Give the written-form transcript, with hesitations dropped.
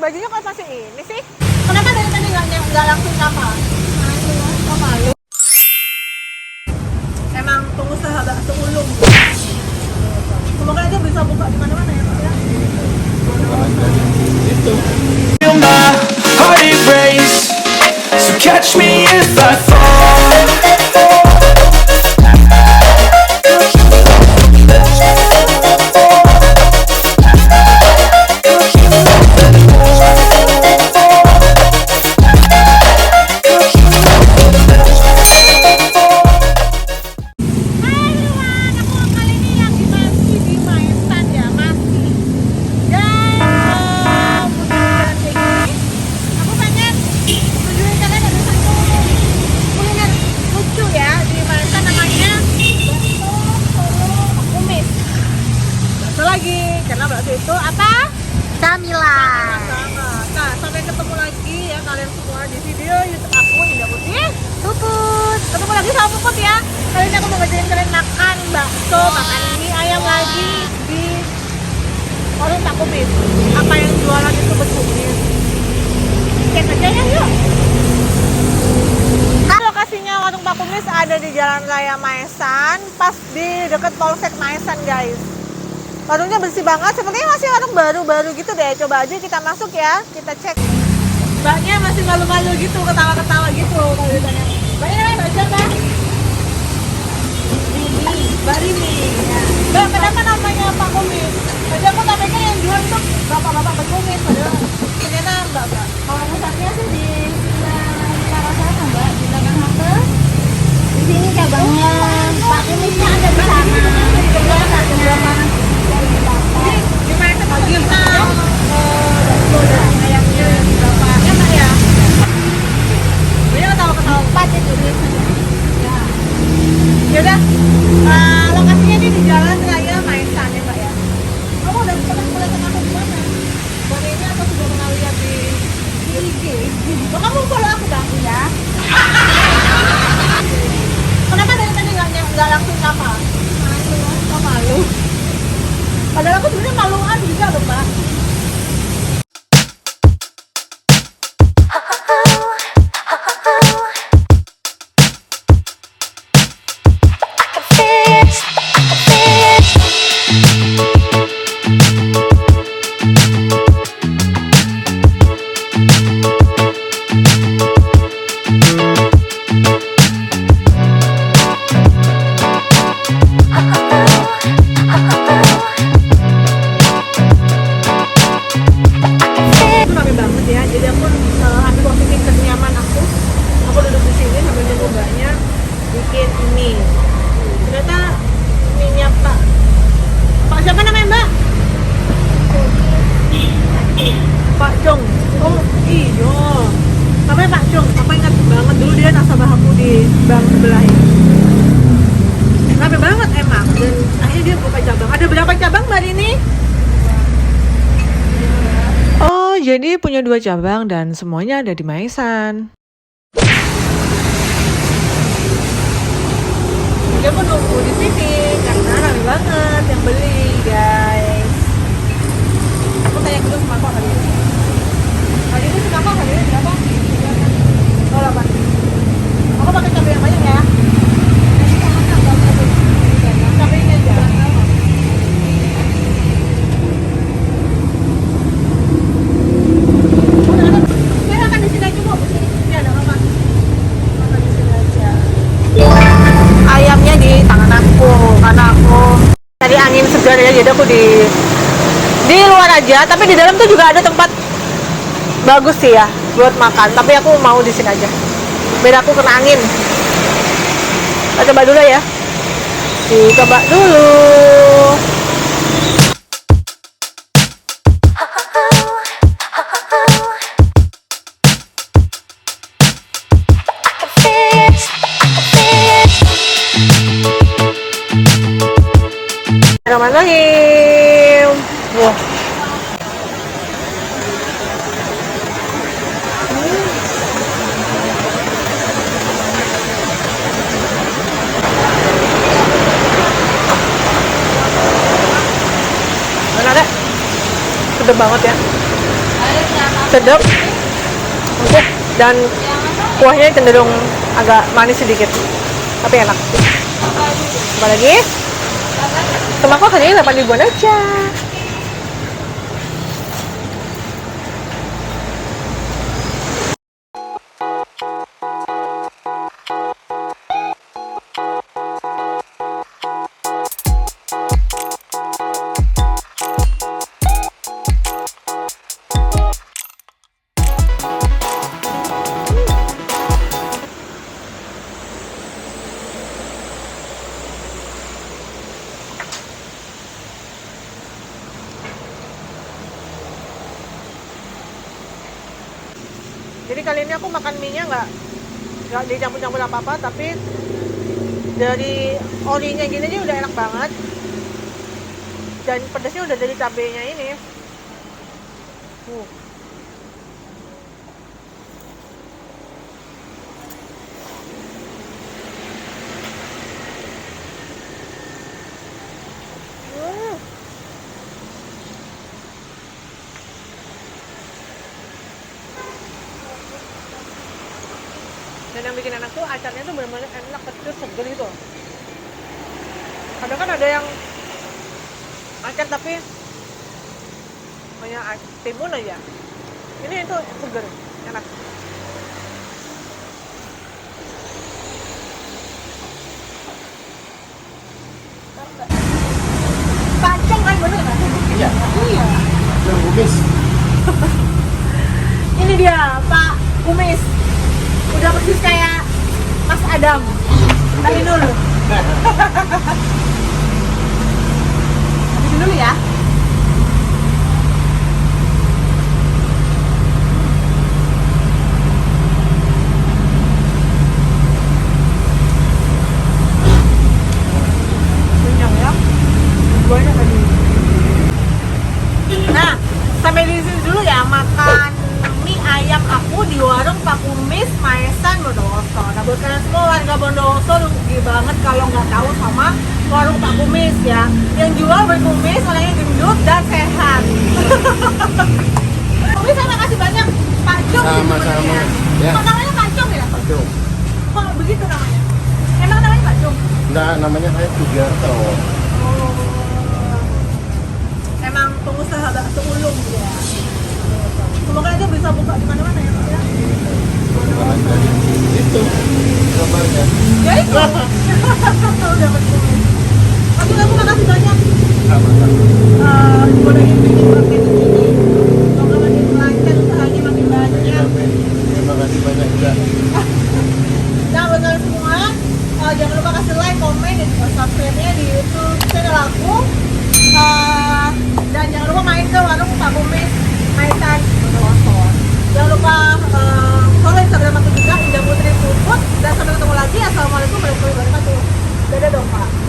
bajunya kok masih ini sih? Kenapa dari tadi nggak langsung apa? Malu. Oh, malu. Emang pengusaha bakso ulung. Semoga aja bisa buka di mana-mana ya Pak ya. Itu. Feel my heart erase, so catch me if I fall. Karena bakso itu apa? Camilan. Nah, sampai ketemu lagi ya kalian semua di video YouTube aku Indah Putih Puput. Ketemu lagi sama Puput ya. Kali ini aku mau ngajarin kalian makan bakso, makan mie ayam lagi di warung Pak Kumis. Apa yang jualan itu berkumis? Cek aja ya yuk. Lokasinya warung Pak Kumis ada di Jalan Raya Maesan, pas di dekat Polsek Maesan guys. Warungnya bersih banget, sepertinya masih warung baru-baru gitu deh. Coba aja kita masuk ya, kita cek. Mbaknya masih malu-malu gitu, ketawa-ketawa gitu kalau ditanya. Mbaknya namanya Mbak siapa? Rini. Mbak Rini. Ya. Mbak, kenapa namanya Pak Kumis? Tadi aku tampilnya yang jual itu bapak-bapak berkumis, padahal ternyata mbak-mbak. Kalau pusatnya sih di sebelah sana, Mbak, di belakang halte. Di sini cabangnya Pak Kumisnya ada di sana. Di sebelah sana. Di mana pagi ayamnya berapa? Ya Mbak ya? Dia ketawa-ketawa. 4 itu biasanya. Ya. Yaudah, lokasinya ini di Jalan Raya Maesan ya Mbak ya. Kamu udah pernah melihat aku di mana? Bang ini atau sudah pernah lihat di IG? Oh, kamu follow aku Bang? Ya. Kenapa dari tadi nggak langsung apa? Malu. Oh, malu. Padahal aku sebenarnya maluan juga loh Mbak. Bikin ini ternyata minyak Pak siapa namanya Mbak? Pak Jong. Oh iya namanya Pak Jong. Aku ingat banget dulu dia nasabah aku di bank sebelah ini. Rame banget emang, dan akhirnya dia buka cabang. Ada berapa cabang Mbak ini? Oh, jadi punya 2 cabang dan semuanya ada di Maesan. Dia pun nunggu di sini karena rame banget yang beli guys. Aku tanya dulu sama Kak kali ini. Kali ini sama Kak kali ini berapa? Oh 8. Aku pakai cabai yang banyak ya. Cabainya aja. Saya makan di sini aja Bu. Ini ada apa? Makan di sini aja. Ayamnya di tangan aku karena aku cari angin segar ya, jadi aku di luar aja, tapi di dalam tuh juga ada tempat bagus sih ya buat makan, tapi aku mau di sini aja biar aku kena angin. Kita coba dulu ya, dicoba dulu. Bismillahirrahmanirrahim. Wah. Mana ada? Sedap banget ya. sedap, empuk, dan kuahnya cenderung agak manis sedikit, tapi enak. Apa lagi? Semangkuk harganya 8 ribuan aja. Jadi kali ini aku makan mie-nya nggak dicampur-campur apa-apa, tapi dari orinya gini aja udah enak banget. Dan pedasnya udah dari cabenya ini. Dan yang bikin enak tuh acarnya tuh benar-benar enak, kecil, seger gitu. Kadang kan ada yang acar tapi banyak timun aja. Ini itu seger, enak. Pacong kan bener nggak? Iya. Iya. Yang kumis. Ini dia Pak Kumis, udah persis kayak Mas Adam. Tadi dulu. Habisin dulu ya. Kenyang ya. Banyak tadi. Nah, sampai di sini dulu ya makan mie ayam aku di warung Pak Kumis Maesan Bondowoso. Nah, buat kalian semua warga Bondowoso rugi banget kalau nggak tahu sama warung Pak Kumis ya. Yang jual berkumis, orangnya gendut dan sehat. Kumis, terima kasih banyak Pak Jung. Sama-sama. Ya. Kok namanya Pak Jung ya? Aduh. Kok begitu namanya? Emang namanya Pak Jung? Enggak, namanya saya Sugiarto. Oh. Emang pengusaha bakso ulung ya. Semoga aja bisa buka di mana-mana ya Pak ya. Itu gambarnya. Ya itu. Udah betul. Aku makasih banyak. Sama-sama. Bodohin bikin konten ini. Semoga makin lancar, usahanya makin banyak. Terima kasih banyak juga. Nah, buat kalian semua, jangan lupa kasih like, komen, dan juga subscribe-nya di YouTube channel aku. Dan jangan lupa main ke warung Pak Kumis Maesan Bondowoso. Jangan lupa follow Instagram aku juga, Indah Putri Puput. Dan sampai ketemu lagi. Assalamualaikum warahmatullahi wabarakatuh. Dadah dong Pak.